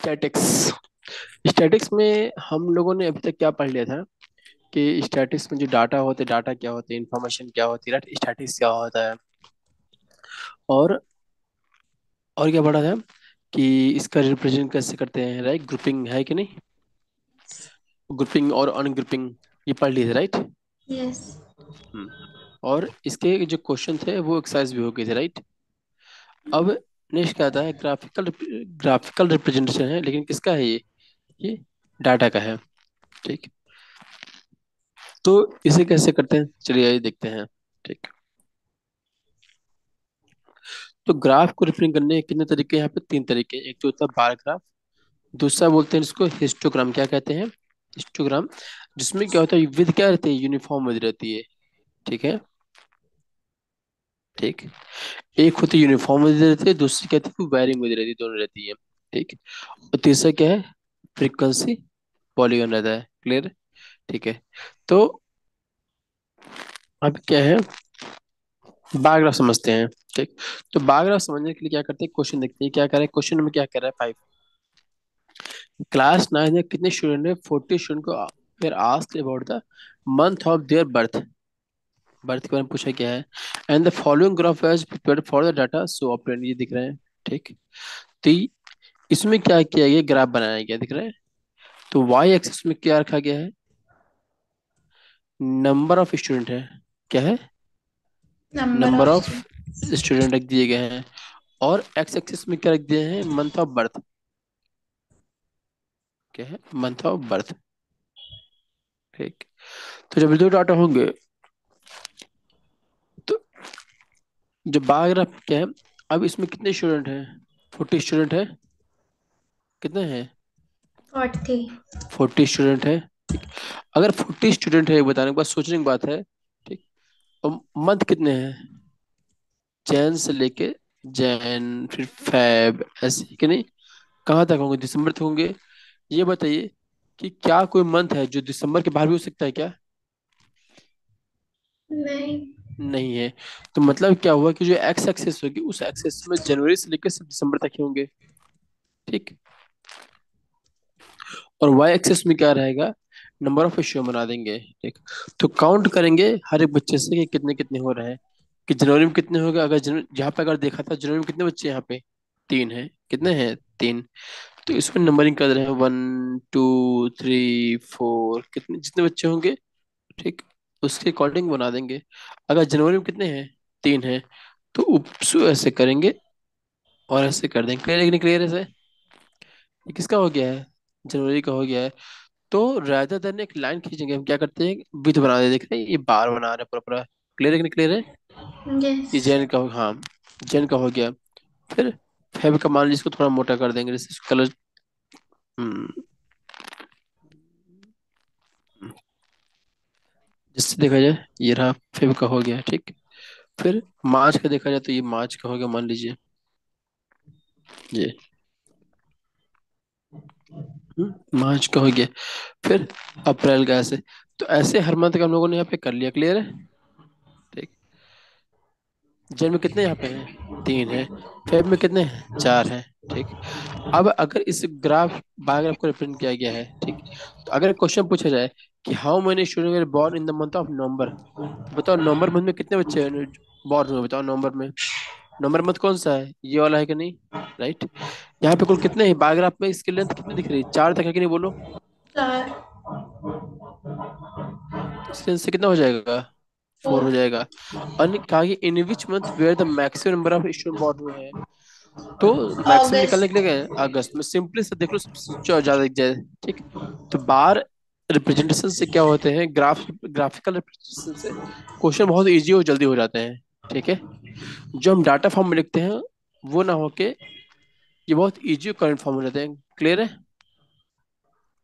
Statics. Statics में हम लोगों ने अभी तक क्या पढ़ लिया था कि स्टैटिक्स में जो डाटा होते डाटा क्या होते हैं, इंफॉर्मेशन क्या होती है, राइट। स्टैटिक्स क्या होता है और क्या पढ़ा था कि इसका रिप्रेजेंट कैसे करते हैं, राइट। ग्रुपिंग है कि नहीं, ग्रुपिंग और अनग्रुपिंग ये पढ़ लिए थे, राइट। यस। हम्म। और इसके जो क्वेश्चन थे वो एक्सरसाइज भी हो गए थे, राइट। अब नेक्स्ट क्या आता है, ग्राफिकल रिप्रेजेंटेशन है, लेकिन किसका है ये डाटा का है, ठीक। तो इसे कैसे करते हैं, चलिए आइए देखते हैं, ठीक। तो ग्राफ को रिप्रेजेंट करने के कितने तरीके हैं, यहाँ पे तीन तरीके हैं। एक तो होता है बार ग्राफ, दूसरा बोलते हैं इसको हिस्टोग्राम। क्या कहते हैं, हिस्टोग्राम। जिसमें क्या होता है, विद क्या रहती है, यूनिफॉर्म विद रहती है, ठीक है, ठीक। एक होती है यूनिफॉर्म विद रहती है, दूसरी कहती है वेरिंग विद रहती है, दोनों रहती है, ठीक। और तीसरा क्या है, फ्रीक्वेंसी पॉलीगॉन रहता है, क्लियर, ठीक है। तो अब क्या है, बार ग्राफ समझते हैं, ठीक। तो बार ग्राफ समझने के लिए क्या करते हैं, क्वेश्चन देखते हैं क्या कर रहा है। क्वेश्चन में क्या कर रहा है, 5 क्लास 9 में कितने स्टूडेंट ने 40 स्टूडेंट को फिर asked about the month of their birth, birth के बारे में पूछा गया है। And the following graph was prepared for the data so operand, ये दिख रहा है, ठीक। तो इसमें क्या किया गया, ग्राफ बनाया गया, दिख रहा है। तो वाई एक्सिस में क्या रखा गया है, नंबर ऑफ स्टूडेंट है, क्या है, number number of of students. Student रख दिए गए हैं। और एक्स एक्सिस में क्या रख दिए हैं, मंथ ऑफ बर्थ, क्या है, मंथ ऑफ बर्थ, ठीक। तो जब दो डाटा होंगे तो जो बार ग्राफ क्या है, अब इसमें कितने स्टूडेंट हैं, 40 स्टूडेंट है, कितने हैं, 40। 40 स्टूडेंट है, ठीक। अगर 40 स्टूडेंट है, बताने के बाद सोचने की बात है, ठीक। और मंथ कितने हैं, जैन से लेके जैन, फिर फैब, ऐसे कि नहीं, कहाँ तक होंगे, दिसंबर तक होंगे। ये बताइए कि क्या कोई मंथ है जो दिसंबर के बाहर भी हो सकता है क्या, नहीं। नहीं है। तो मतलब क्या हुआ कि जो एक्स एक्सेस होगी उस एक्सेस में जनवरी से लेकर सिर्फ दिसंबर तक ही होंगे, ठीक। और वाई एक्सेस में क्या रहेगा, नंबर ऑफ इश्यू बना देंगे, ठीक। तो काउंट करेंगे हर एक बच्चे से कि कितने कितने हो रहे हैं, कि जनवरी में कितने हो गए। अगर यहाँ पे अगर देखा था जनवरी में कितने बच्चे यहाँ पे, 3 हैं, कितने हैं, 3। तो इसमें नंबरिंग कर रहे हैं, 1 2 3 4, कितने जितने बच्चे होंगे, ठीक, उसके अकॉर्डिंग बना देंगे। अगर जनवरी में कितने हैं, 3 हैं, तो उपसु ऐसे करेंगे और ऐसे कर देंगे, क्लियर है कि नहीं, क्लियर है सर। ये किसका हो गया है, जनवरी का हो गया है। तो रादर देन एक लाइन खींचेंगे, हम क्या करते हैं, विथ बना दे, देख रहे हैं ये बार बना रहे हैं पूरा पूरा, क्लियर है कि नहीं, क्लियर है। यस। ये जैन का हो, हाँ, जैन का हो गया। फिर फेब का मान लीजिए, इसको थोड़ा मोटा कर देंगे, जैसे कलर, जिससे देखा जाए ये रहा, फेब का हो गया, ठीक। फिर मार्च का देखा जाए तो ये मार्च का हो गया, मान लीजिए ये, मार्च का हो गया। फिर अप्रैल का ऐसे। तो ऐसे हर मंथ का हम लोगों ने यहाँ पे कर लिया, क्लियर है, ठीक। जन में कितने यहाँ पे हैं, 3 है। फेब में कितने हैं, 4 हैं, ठीक। अब अगर इस ग्राफ बार ग्राफ को रिप्रेजेंट किया गया है, ठीक। तो अगर क्वेश्चन पूछा जाए कि how many student were born in the month of November, तो बताओ नवंबर मंथ में कितने बच्चे बोर्न हुए, बताओ नवंबर में। नवंबर मंथ कौन सा है, ये वाला है कि नहीं, राइट। यहाँ पे कुल कितने हैं बार ग्राफ में, इसकी लेंथ कितनी दिख रही है, 4 तक है कि नहीं, बोलो। 4। तो इस लेंथ से कितना हो जाएगा, 4 4। हो जाएगा। और कहा कि in which month where the maximum number of student born हुए हैं। तो मैक्सिमम निकालने के लिए अगस्त। क्या है, अगस्त में, सिंपली से देख लो, सबसे ज्यादा दिख जाए, ठीक। तो बार रिप्रेजेंटेशन से क्या होते हैं, ग्राफिकल रिप्रेजेंटेशन से क्वेश्चन बहुत इजी और जल्दी हो जाते हैं, ठीक है। जो हम डाटा फॉर्म में लिखते हैं वो ना होके ये बहुत इजी और करंट फॉर्म में रहते हैं, क्लियर है।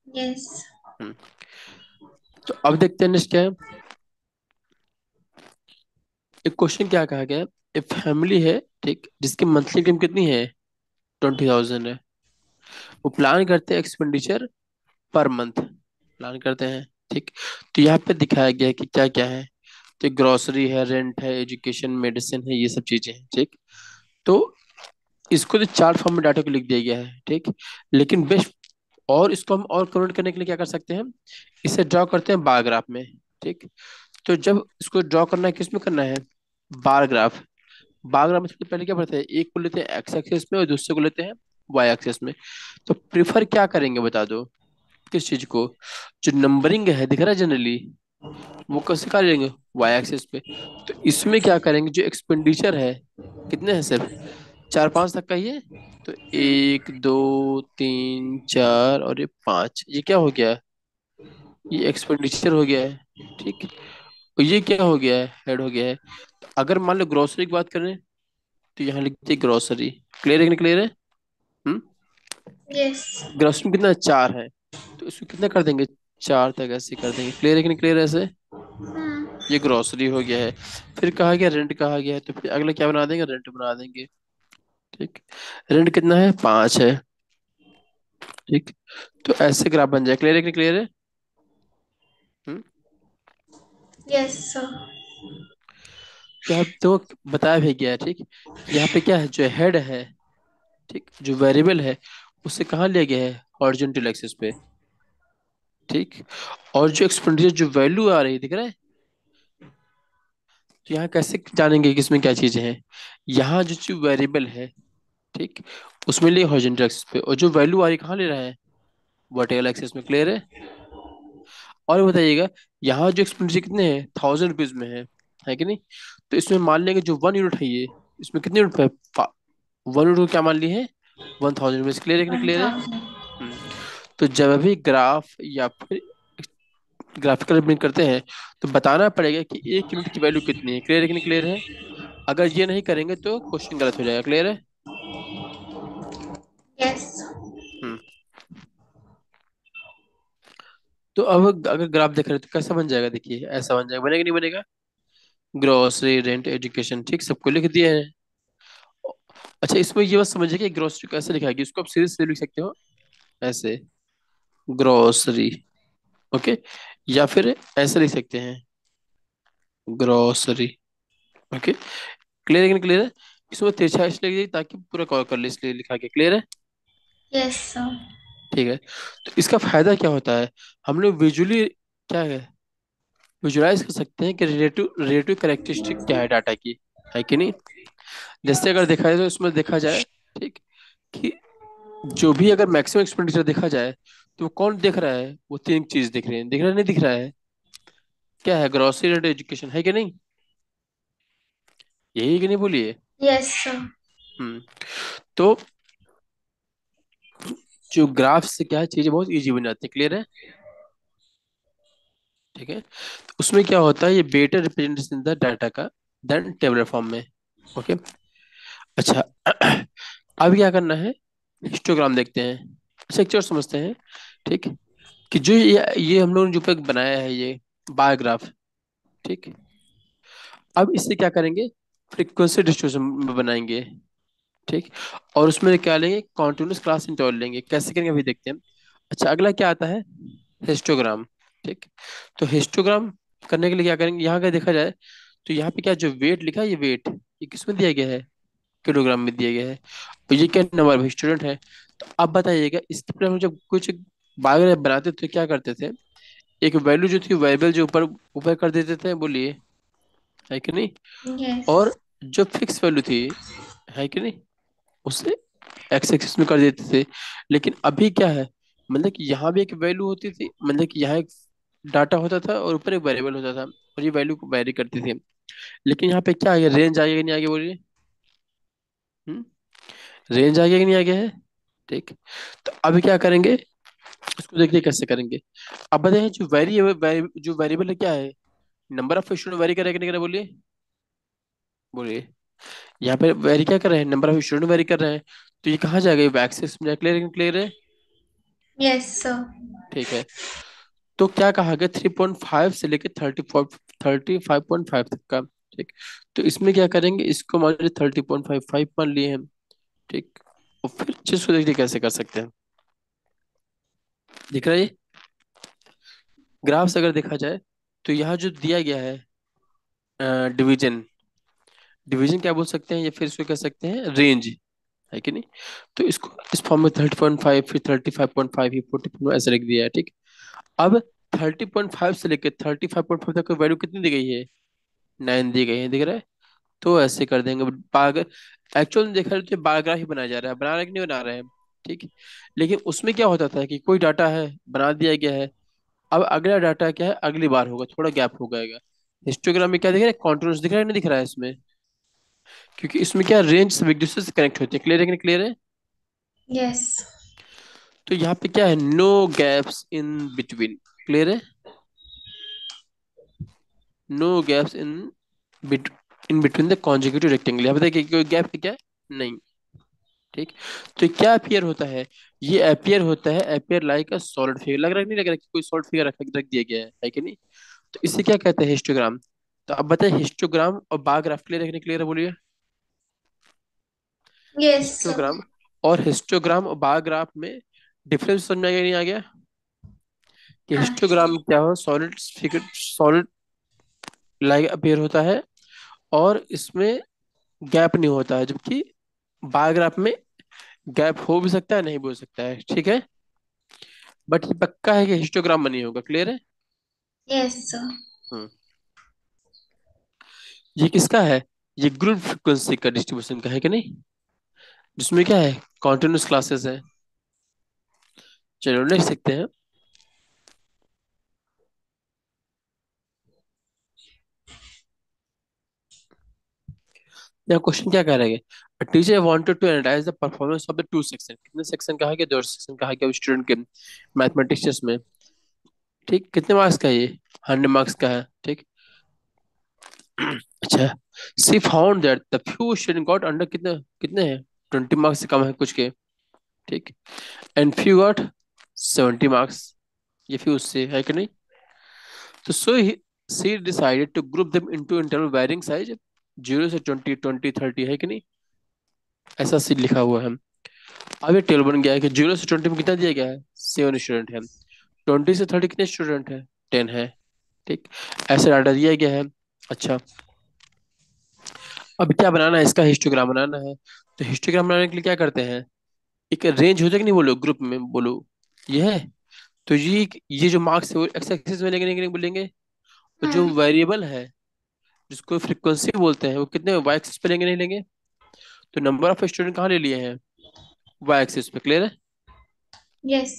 यस। हम्म। तो अब देखते हैं नेक्स्ट क्या है। एक क्वेश्चन क्या कहा गया है, एक फैमिली है, ठीक, जिसकी मंथली इनकम कितनी है, 20,000 है। वो प्लान करते हैं एक्सपेंडिचर पर मंथ, प्लान करते हैं, ठीक। तो यहाँ पे दिखाया गया है कि क्या क्या है। तो ग्रोसरी है, रेंट है, एजुकेशन, मेडिसिन है, ये सब चीजें हैं, ठीक। तो इसको तो चार्ट फॉर्म में डाटा को लिख दिया गया है, ठीक। लेकिन बेस्ट, और इसको हम और कन्वर्ट करने के लिए क्या कर सकते हैं, इसे ड्रॉ करते हैं बार ग्राफ में, ठीक। तो जब इसको ड्रॉ करना है, किस में करना है, बार ग्राफ। बार ग्राफ में सबसे पहले क्या पढ़ते हैं, एक को लेते हैं एक्स एक्सिस में और दूसरे को लेते हैं वाई एक्सिस में। तो प्रिफर क्या करेंगे बता दो, किस चीज को, जो नंबरिंग है दिख रहा है जनरली, वो कैसे कर लेंगे, वाई एक्सिस पे। तो इसमें क्या करेंगे, जो एक्सपेंडिचर है, कितने हैं सिर्फ चार पांच तक का ही है। तो एक दो तीन चार और ये पांच, ये क्या हो गया, ये एक्सपेंडिचर हो गया है, ठीक। और ये क्या हो गया है, हेड हो गया है। तो अगर मान लो ग्रोसरी की बात करें, तो यहाँ लिखते हैं ग्रोसरी। क्लियर है कि नहीं क्लियर है। हम्म। यस। ग्रोसरी में कितना है? चार है। तो इसको कितना कर देंगे, चार तक ऐसे कर देंगे। क्लियर है कि नहीं क्लियर है ऐसे। हम्म। ये ग्रोसरी हो गया है। फिर कहा गया रेंट कहा गया है, तो फिर अगला क्या बना देंगे, रेंट बना देंगे, ठीक। रेंट कितना है, पांच है, ठीक। तो ऐसे ग्राफ बन जाए। क्लियर है कि नहीं क्लियर है। हम्म। Yes sir. तो अब तो बताया भी गया है, ठीक। कि यहाँ पे क्या है, जो हेड है, ठीक, जो वेरिएबल है, उसे कहाँ लिया गया है, हॉरिजॉन्टल एक्सिस पे, ठीक। और जो एक्सपेंडिचर जो वैल्यू आ रही है दिख रहा है, तो यहाँ कैसे जानेंगे कि इसमें क्या चीजें हैं। यहाँ जो चीज वेरिएबल है, ठीक, उसमें लिए हॉरिजॉन्टल एक्सिस पे, और जो वैल्यू आ रही है कहाँ ले रहा है, वर्टिकल एक्सिस में। क्लियर है। और बताइएगा, यहाँ जो एक्सपेंडिचर कितने हैं, 1000 रुपीज में है कि नहीं। तो इसमें मान लेंगे जो 1 यूनिट है ये, इसमें कितने यूनिट है, 1 यूनिट को क्या मान लिए है, 1000 में। क्लियर है कि नहीं वन क्लियर है। थाउजेंड हम्म। तो जब भी ग्राफ या फिर ग्राफिकल रिप्रेजेंट करते हैं, तो बताना पड़ेगा कि एक यूनिट की वैल्यू कितनी है। क्लियर है कि नहीं क्लियर है। अगर ये नहीं करेंगे तो क्वेश्चन गलत हो जाएगा। क्लियर है। यस। हम्म। तो अब अगर ग्राफ देख रहे हो तो कैसा बन जाएगा, देखिए ऐसा बन जाएगा, बनेगा नहीं बनेगा। ग्रोसरी रेंट एजुकेशन, ठीक, सबको लिख दिए हैं। अच्छा, इसमें ये बात समझिए कि ग्रोसरी कैसे लिखा है, इसको आप सीधे सीधे लिख सकते हो ऐसे, ग्रोसरी, ओके। या फिर ऐसे लिख सकते हैं, ग्रोसरी, ओके। क्लियर है कि नहीं क्लियर है। इसमें तिरछा इसलिए लिखिए ताकि पूरा कवर कर ले, इसलिए लिखा गया। क्लियर है। Yes sir. ठीक है। तो इसका फायदा क्या होता है, हम लोग विजुअली क्या है, विजुअलाइज कर सकते हैं कि रिलेटिव रिलेटिव कैरेक्टरिस्टिक क्या है डाटा की, है कि नहीं। जैसे अगर देखा जाए तो इसमें देखा जाए, ठीक, कि जो भी अगर मैक्सिमम एक्सपेंडिचर देखा जाए, तो वो कौन देख रहा है, वो तीन चीज दिख रही है, दिख रहा है नहीं दिख रहा है, क्या है, ग्रोसरी एंड एजुकेशन, है कि नहीं। यही है कि नहीं बोलिए। Yes sir. हम्म। तो जो ग्राफ से क्या है, चीजें बहुत इजी बन जाती है। क्लियर है। ठीक है। तो उसमें क्या होता है, ये बेटर रिप्रेजेंटेशन द डाटा का देन टेबलर फॉर्म में, ओके। अच्छा, अब क्या करना है, हिस्टोग्राम देखते हैं। अच्छा, एक चीज और समझते हैं, ठीक, कि जो ये हम लोगों ने जो पे बनाया है ये बार ग्राफ, ठीक। अब इससे क्या करेंगे, फ्रीक्वेंसी डिस्ट्रीब्यूशन में बनाएंगे, ठीक। और उसमें क्या लेंगे, कॉन्टिन्यूस क्लास इंटरवल लेंगे। कैसे करेंगे अभी देखते हैं। अच्छा, अगला क्या आता है, हिस्टोग्राम, ठीक। तो हिस्टोग्राम करने के लिए क्या करेंगे, यहाँ का देखा जाए, तो यहाँ पे क्या जो वेट लिखा है, ये वेट ये किसमें दिया गया है, किलोग्राम में दिया गया है। और ये क्या नंबर ऑफ स्टूडेंट है। तो अब बताइएगा, इसके पहले हम जब कुछ बायोग्राफ बनाते थे तो क्या करते थे, एक वैल्यू जो थी वेरिएबल जो ऊपर ऊपर कर देते थे, बोलिए, है कि नहीं। यस। और जो फिक्स वैल्यू थी, है कि नहीं, उसे एक्स एक्सिस में कर देते थे। लेकिन अभी क्या है, मतलब कि यहाँ भी एक वैल्यू होती थी, मतलब कि यहाँ एक डाटा होता था और ऊपर एक वेरिएबल होता था, और ये वैल्यू को वेरी करती थी। लेकिन यहाँ पे क्या है, रेंज आ गया कि नहीं आ गया, बोलिए। हम्म। रेंज आ गया कि नहीं आ गया है, ठीक। तो अभी क्या करेंगे, इसको देखिए कैसे करेंगे। अब बताइए, जो जो वेरिएबल है क्या है, नंबर ऑफ स्टूडेंट वेरी कर रहा है कि नहीं कर रहा है, बोलिए, बोलिए। यहाँ पे वेरी क्या कर रहे हैं, नंबर ऑफ स्टूडेंट वेरी कर रहे हैं। तो ये कहाँ जाएगा, ये एक्सेस में, क्लियर क्लियर है। Yes sir. ठीक है। तो क्या कहा गया, 3.5 से लेकर 35.5 तक का, ठीक। तो इसमें क्या करेंगे, इसको मान लीजिए 30.55 मान लिए हम, ठीक। और फिर चीज को देखिए कैसे कर सकते हैं, दिख रहा है ये ग्राफ से अगर देखा जाए, तो यहाँ जो दिया गया है डिवीजन, डिवीजन क्या बोल सकते हैं, या फिर इसको कह सकते हैं रेंज, है कि नहीं। तो इसको इस फॉर्म में 30.5, फिर 35.5, ही 40 ऐसे लिख दिया है, ठीक। अब 30.5 से लेकर 35.5 तक वैल्यू कितनी दी गई है? 9 दी गई है, दिख रहा है। तो ऐसे कर देंगे बाग। एक्चुअल में देखा जाए तो बायोग्राफ ही बनाया जा रहा है, बना रहे कि नहीं बना रहे हैं, ठीक। लेकिन उसमें क्या होता था कि कोई डाटा है, बना दिया गया है। अब अगला डाटा क्या है, अगली बार होगा, थोड़ा गैप हो गएगा। हिस्टोग्राम में क्या दिख रहा है, कॉन्टिन्यूस दिख रहा है, नहीं दिख रहा है इसमें। क्योंकि इसमें क्या रेंज सब एक दूसरे से कनेक्ट होते हैं, क्लियर है कि नहीं क्लियर है। यस। तो यहाँ पे क्या है, no gaps in between, clear है। No gaps bit in between the consecutive rectangle, यहाँ पे देखिए कोई गैप है क्या? नहीं, ठीक। तो ये क्या अपियर होता है? ये अपियर होता है, appear like a solid figure, लग रहा है कि नहीं लग रहा है कि कोई सॉलिड फिगर रख दिया गया है कि नहीं। तो इसे क्या कहते हैं, हिस्टोग्राम। तो अब बताइए हिस्टोग्राम और बार ग्राफ क्लियर है कि नहीं क्लियर है, बोलिए। Yes sir. हिस्टोग्राम और हिस्टोग्राम और बार ग्राफ में डिफरेंस समझ में आ गया नहीं आ गया? कि हाँ। हिस्टोग्राम क्या हो, solid figure, solid like appear होता है, और इसमें गैप नहीं होता है, जबकि बार ग्राफ में गैप हो भी सकता है, नहीं भी हो सकता है, ठीक है। बट ये पक्का है कि हिस्टोग्राम में नहीं होगा, क्लियर है। Yes sir. हम्म। ये किसका है? ये ग्रुप फ्रीक्वेंसी का डिस्ट्रीब्यूशन का है कि नहीं, जिसमें क्या है, कॉन्टिन्यूस क्लासेस है। चलो लिख सकते हैं। यहाँ क्वेश्चन क्या कह रहे हैं, teacher wanted to analyse the performance of the two section, कितने सेक्शन कहा गया, दो सेक्शन कहा गया स्टूडेंट के मैथमेटिक्स टेस्ट में, ठीक। कितने मार्क्स का है ये? 100 मार्क्स का है, ठीक। अच्छा, she found that the few student got under, कितने कितने हैं, 20 मार्क्स से कम है कुछ के, ठीक। एंड फ्यू गॉट 70 मार्क्स, ये फ्यू उससे है कि नहीं। तो she decided to group them into interval varying size 0 से 20, 20, 30, है कि नहीं। ऐसा सी लिखा हुआ है। अब ये टेबल बन गया है कि 0 से 20 में कितना दिया गया है, 7 स्टूडेंट है। 20 से 30 कितने स्टूडेंट है, 10 है, ठीक। ऐसे डाटा दिया गया है। अच्छा, अब क्या बनाना है, इसका हिस्टोग्राम बनाना है। तो हिस्टोग्राम बनाने के लिए क्या करते हैं, एक रेंज होता है कि नहीं, बोलो ग्रुप में बोलो। ये है। तो ये जो मार्क्स है वो एक्स एक्सिस में लेंगे कि नहीं बोलेंगे। और जो हम्म। वेरिएबल है, जिसको फ्रीक्वेंसी बोलते हैं, वो कितने वाई एक्सिस पे लेंगे नहीं लेंगे। तो नंबर ऑफ स्टूडेंट कहाँ ले लिए हैं, वाई एक्सिस पे, क्लियर है। यस।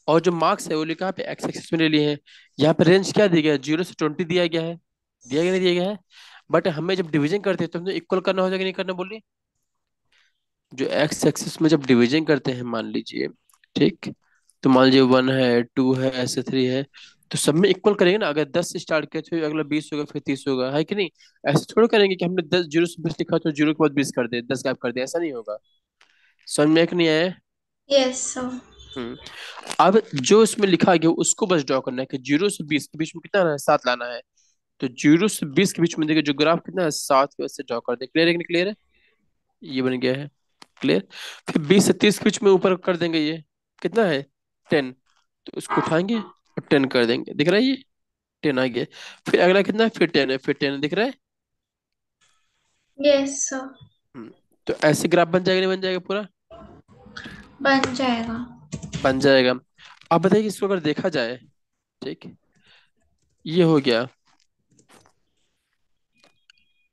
और जो मार्क्स है वो कहाँ पे, एक्स एक्सिस में ले लिए हैं। यहाँ पे रेंज क्या दिया गया है, 0 से 20 दिया गया है, दिया गया नहीं दिया गया है। बट हमें जब डिवीजन करते हैं तो हमें इक्वल करना हो जाएगा, नहीं करना, बोलिए। जो एक्स एक्सिस में जब डिवीजन करते हैं, मान लीजिए, ठीक। तो मान लीजिए 1 है, 2 है, ऐसे 3 है। तो सब में इक्वल करेंगे ना, अगर 10 से स्टार्ट किया तो अगला 20 होगा, फिर 30 होगा, है कि नहीं। ऐसे थोड़ा करेंगे कि हमने 10 0 से 20 लिखा तो 0 के बाद 20 कर दे, 10 गैप कर दे, ऐसा नहीं होगा। समझ में, एक नहीं आया? Yes sir. हम्म। अब जो इसमें लिखा गया उसको बस ड्रॉ करना है कि 0 से 20 के बीच में कितना आना है, 7 लाना है। तो 0 से 20 के बीच में देखिए जो ग्राफ कितना है, 7 के वजह से ड्रॉ कर दे, क्लियर है कि नहीं क्लियर है। ये बन गया है, क्लियर। फिर 20 से 30 के बीच में ऊपर कर देंगे, ये कितना है, 10। तो उसको उठाएंगे और 10 कर देंगे, दिख रहा है ये, 10 आ गया। फिर अगला कितना है, फिर 10 है, फिर 10 दिख रहा है। Yes sir. हम्म। तो ऐसे ग्राफ बन जाएगा नहीं बन जाएगा पूरा? बन जाएगा। बन जाएगा। अब बताइए इसको अगर देखा जाए, ठीक, ये हो गया।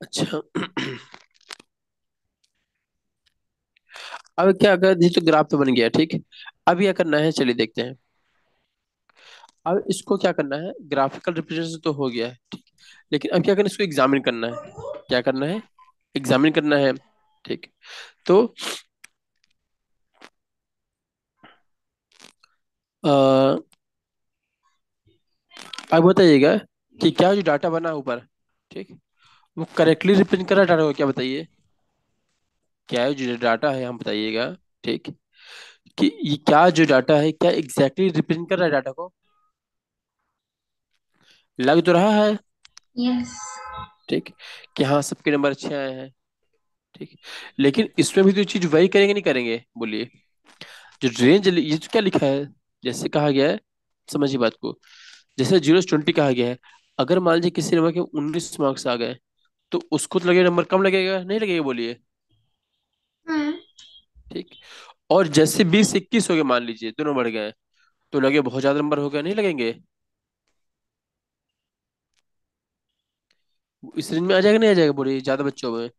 अच्छा, अब क्या अगर ये तो ग्राफ तो बन गया, ठीक। अब क्या करना है, चलिए देखते हैं। अब इसको क्या करना है, ग्राफिकल रिप्रेजेंटेशन तो हो गया है, ठीक। लेकिन अब क्या करना है, इसको एग्जामिन करना है। क्या करना है, एग्जामिन करना है, ठीक। तो आ, अब बताइएगा कि क्या जो डाटा बना है ऊपर, ठीक, वो करेक्टली रिप्रेजेंट कर रहा है डाटा को, क्या बताइए। क्या है जो डाटा है, हम बताइएगा, ठीक, कि ये क्या जो डाटा है, क्या एग्जैक्टली रिप्रेजेंट कर रहा है डाटा को। लग तो रहा है, यस। ठीक, कि हाँ सबके नंबर अच्छे आए हैं, ठीक। लेकिन इसमें भी तो चीज वही करेंगे नहीं करेंगे, बोलिए। जो रेंज ये जो क्या लिखा है, जैसे कहा गया है, समझिए बात को। जैसे 0 से 20 कहा गया है, अगर मान लीजिए किसी नंबर के 19 मार्क्स आ गए, तो उसको तो लगेगा नंबर कम लगेगा नहीं लगेगा, बोलिए। हम्म। ठीक। और जैसे 20 21 हो गए, मान लीजिए दोनों बढ़ गए, तो लगे बहुत ज्यादा नंबर हो गया, नहीं लगेंगे? इस रेंज में आ जाएगा, नहीं आ जाएगा पूरी ज्यादा बच्चों में?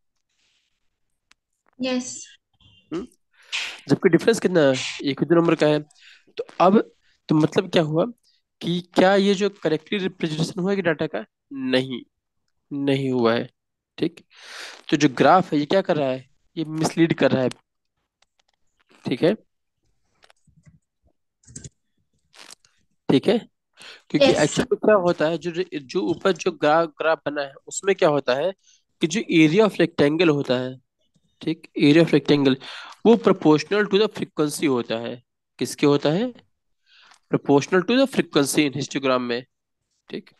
यस। हम्म? जबकि डिफरेंस कितना है, एक ही दो नंबर का है। तो अब, तो मतलब क्या हुआ कि क्या ये जो करेक्टली रिप्रेजेंटेशन हुआ है कि डाटा का? नहीं, नहीं हुआ है। ठीक। तो जो ग्राफ है ये क्या कर रहा है, ये मिसलीड कर रहा है। ठीक है। ठीक है। क्योंकि यस। एक्चुअली क्या होता है, जो जो ऊपर जो ग्राफ ग्राफ बना है उसमें क्या होता है कि जो एरिया ऑफ रेक्टेंगल होता है, ठीक, एरिया ऑफ रेक्टेंगल, वो प्रोपोर्शनल टू द फ्रीक्वेंसी होता है। किसके होता है? Proportional to the frequency in histogram में। ठीक।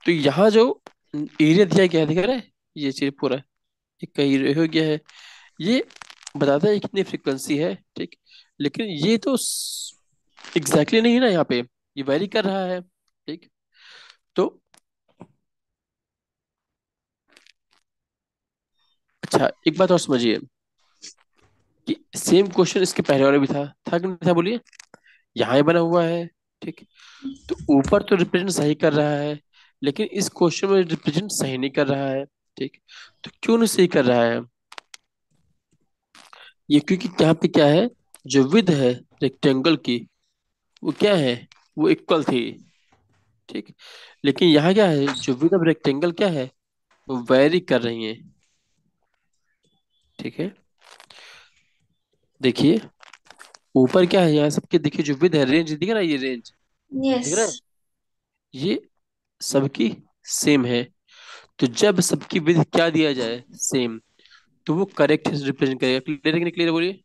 तो यहाँ जो एरिया दिया गया है, दिख रहा है ये चीज पूरा, ये कहीं हो गया है, ये बताता है कितनी फ्रीक्वेंसी है। ठीक। लेकिन ये तो एग्जैक्टली नहीं है ना यहाँ पे, ये वेरी कर रहा है। ठीक। तो अच्छा, एक बात और समझिए कि सेम क्वेश्चन इसके पहले वाले भी था कि नहीं था, बोलिए। यहाँ ही बना हुआ है। ठीक। तो ऊपर तो रिप्रेजेंट सही कर रहा है, लेकिन इस क्वेश्चन में रिप्रेजेंट सही नहीं कर रहा है। ठीक। तो क्यों नहीं सही कर रहा है ये? क्योंकि यहाँ पे क्या है, जो विद है रेक्टेंगल की, वो क्या है, वो इक्वल थी। ठीक। लेकिन यहाँ क्या है, जो विद ऑफ रेक्टेंगल क्या है, वो वेरी कर रही है। ठीक है। देखिए ऊपर क्या है, यहाँ सबके देखिए जो विद है, रेंज दिख रहा है, ये रेंज यस। दिख रहा है, ये सबकी सेम है। तो जब सबकी विद क्या दिया जाए, सेम, तो वो करेक्ट रिप्रेजेंट करेगा। क्लियर है कि नहीं क्लियर, बोलिए।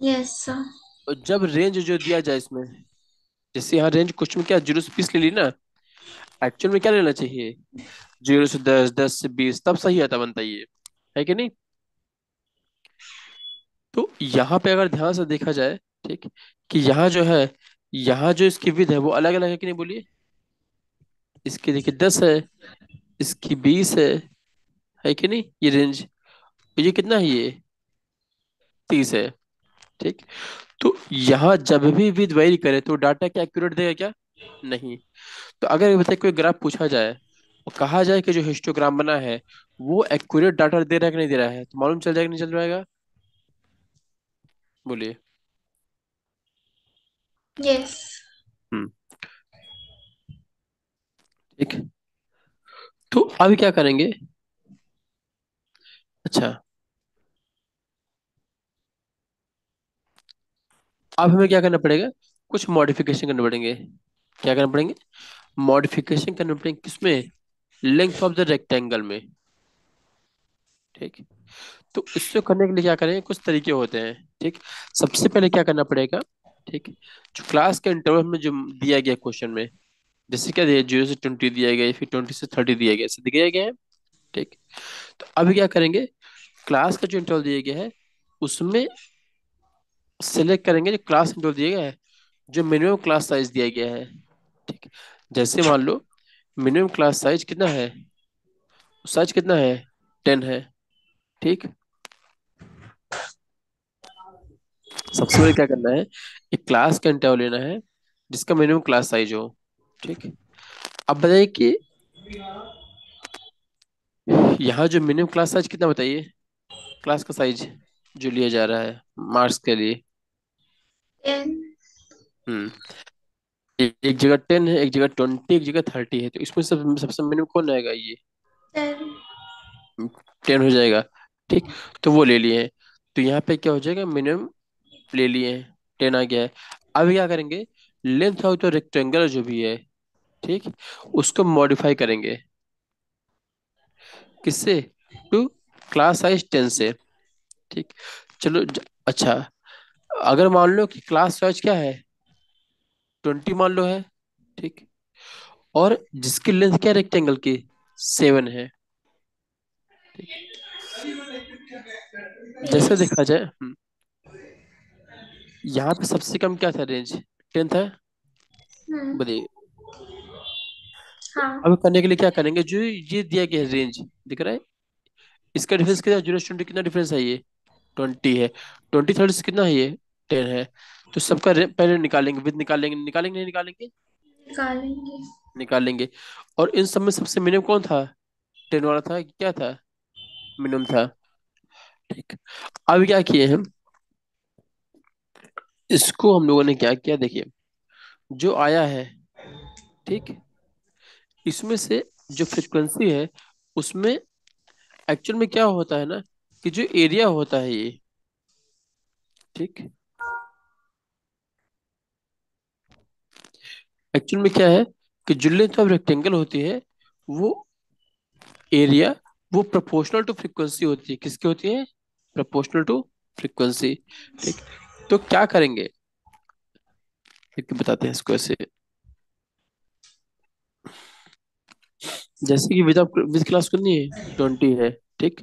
यस। और जब रेंज जो दिया जाए इसमें, जैसे यहाँ रेंज क्वेश्चन में क्या 0 से 20 ले ली ना, एक्चुअल में क्या लेना चाहिए, 0 से 10, 10 से 20, तब सही आता बनता ये, है कि नहीं? तो यहाँ पे अगर ध्यान से देखा जाए, ठीक, कि यहाँ जो है, यहाँ जो इसकी विद है वो अलग अलग है कि नहीं, बोलिए। इसकी देखिए 10 है, इसकी 20 है कि नहीं, ये रेंज। ये कितना है, ये 30 है। ठीक। तो यहाँ जब भी विद वेरी करे तो डाटा क्या एक्यूरेट देगा क्या? नहीं। तो अगर ये बताए कोई ग्राफ पूछा जाए और कहा जाए कि जो हिस्टोग्राम बना है वो एक्यूरेट डाटा दे रहा है कि नहीं दे रहा है, तो मालूम चल जाएगा कि नहीं चल जाएगा, बोलिए। यस। हम्म। ठीक। तो अभी क्या करेंगे, अच्छा, अब हमें क्या करना पड़ेगा, कुछ मॉडिफिकेशन करने पड़ेंगे। क्या करना पड़ेंगे? मॉडिफिकेशन करने पड़ेंगे, किसमें? लेंथ ऑफ द रेक्टेंगल में। ठीक। तो इससे करने के लिए क्या करेंगे, कुछ तरीके होते हैं। ठीक। सबसे पहले क्या करना पड़ेगा, ठीक, जो क्लास के इंटरवल में जो दिया गया क्वेश्चन में, जैसे क्या दिया, 0 से 20 दिया गया, फिर 20 से 30 दिया गया, ऐसे दिया गया है। ठीक। तो अभी क्या करेंगे, क्लास का जो इंटरवल दिया गया है उसमें सेलेक्ट करेंगे जो क्लास इंटरवल दिया गया है, जो मिनिमम क्लास साइज दिया गया है। ठीक। जैसे मान लो मिनिमम क्लास साइज कितना है, साइज कितना है, 10 है। ठीक। सबसे पहले क्या करना है, एक क्लास का इंटरवल लेना है जिसका मिनिमम क्लास साइज हो। ठीक। अब बताइए कि यहाँ जो मिनिमम क्लास साइज कितना, बताइए, क्लास का साइज जो लिया जा रहा है मार्क्स के लिए। 10। हम्म। एक जगह 10 है, एक जगह 20, एक जगह 30 है, तो इसमें सबसे मिनिमम कौन आएगा, ये 10। 10 हो जाएगा। ठीक। तो वो ले लिए हैं, तो यहाँ पे क्या हो जाएगा, मिनिमम ले लिए हैं, 10 आ गया है। अब क्या करेंगे, लेंथ ऑफ द रेक्टेंगल जो भी है, ठीक, उसको मॉडिफाई करेंगे, किससे, टू क्लास साइज 10 से। ठीक। चलो अच्छा, अगर मान लो कि क्लास साइज क्या है, 20 मान लो है। ठीक। और जिसकी लेंथ क्या, रेक्टेंगल की 7 है। ठीक। जैसे यस। देखा जाए, यहाँ पे सबसे कम क्या था, रेंज 10 था, हम्म। बताइए। तो हाँ। अब करने के लिए क्या करेंगे, जो ये दिया गया रेंज दिख रहा है, इसका डिफरेंस कितना, 0 से 20 कितना डिफरेंस है ये, 20 है। 20 30 से कितना है ये? 10 है। तो सबका पहले निकालेंगे, विद निकालेंगे, निकालेंगे नहीं निकालेंगे? निकालेंगे। निकालेंगे। और इन सब में सबसे मिनिमम कौन था? 10 वाला था कि क्या था? मिनिमम था। ठीक। अब क्या किए हम, इसको हम लोगों ने क्या किया देखिए, जो आया है, ठीक, इसमें से जो फ्रीक्वेंसी है उसमें एक्चुअल में क्या होता है ना, कि जो एरिया होता है ये, ठीक, एक्चुअल में क्या है कि जो लेंथ ऑफ रेक्टेंगल होती है वो एरिया, वो प्रोपोर्शनल टू फ्रीक्वेंसी होती है। किसकी होती है? Proportional to frequency. ठीक। तो क्या करेंगे, एक बताते हैं इसको ऐसे। जैसे कि विद क्लास कितनी है? 20 है। ठीक।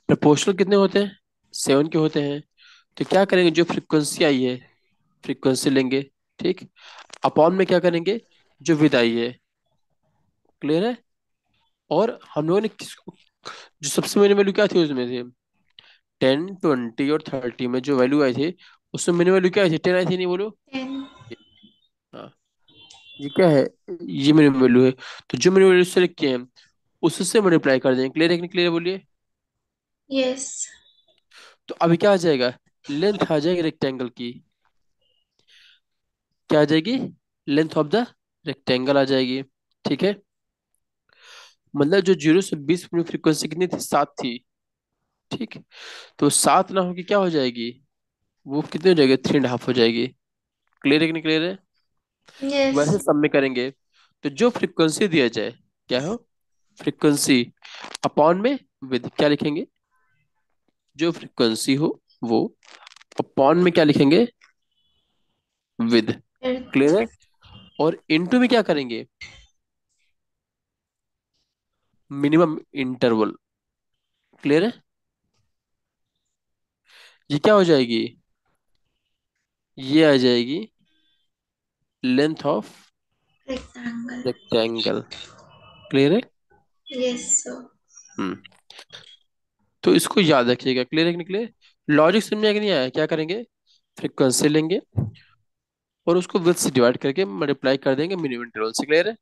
प्रोपोर्शनल कितने होते हैं? 7 के होते हैं। तो क्या करेंगे, जो फ्रीक्वेंसी आई है फ्रीक्वेंसी लेंगे, ठीक, अपॉन में क्या करेंगे, जो विद आई है। क्लियर है? और हम लोगों ने किसको, जो सबसे मेरी वैल्यू क्या थी उसमें से, 10 20 और 30 में जो वैल्यू आई थी उसमें मिनिमम वैल्यू क्या आई थी? 10 आई थी, नहीं बोलो? 10। हाँ। ये क्या है? ये मिनिमम वैल्यू है। तो जो मिनिमम वैल्यू सेलेक्ट किए हैं उससे मल्टीप्लाई कर देंगे। क्लियर है कि नहीं क्लियर, बोलिए। यस। तो अभी क्या आ जाएगा, लेंथ आ जाएगी रेक्टेंगल की। क्या आ जाएगी? लेंथ ऑफ द रेक्टेंगल आ जाएगी। ठीक है। मतलब जो 0 से 20 में फ्रीक्वेंसी कितनी थी? 7 थी। ठीक। तो 7 ना होगी क्या हो जाएगी, वो कितनी हो जाएगी? 3.5 हो जाएगी। क्लियर है कि नहीं क्लियर है? यस। वैसे सब में करेंगे। तो जो फ्रीक्वेंसी दिया जाए, क्या हो, फ्रीक्वेंसी अपॉन में विद, क्या लिखेंगे, जो फ्रीक्वेंसी हो वो अपॉन में क्या लिखेंगे, विद। क्लियर है? और इनटू में क्या करेंगे, मिनिमम इंटरवल। क्लियर है? ये क्या हो जाएगी, ये आ जाएगी length of rectangle. Rectangle. Clear है? Yes sir. हम्म। तो इसको याद रखिएगा। क्लियर है कि नहीं क्लियर? लॉजिक समझ में आया कि नहीं आया? क्या करेंगे, फ्रीक्वेंसी लेंगे और उसको विद से डिवाइड करके मल्टीप्लाई कर देंगे मिनिमम इंटरवल से। क्लियर है?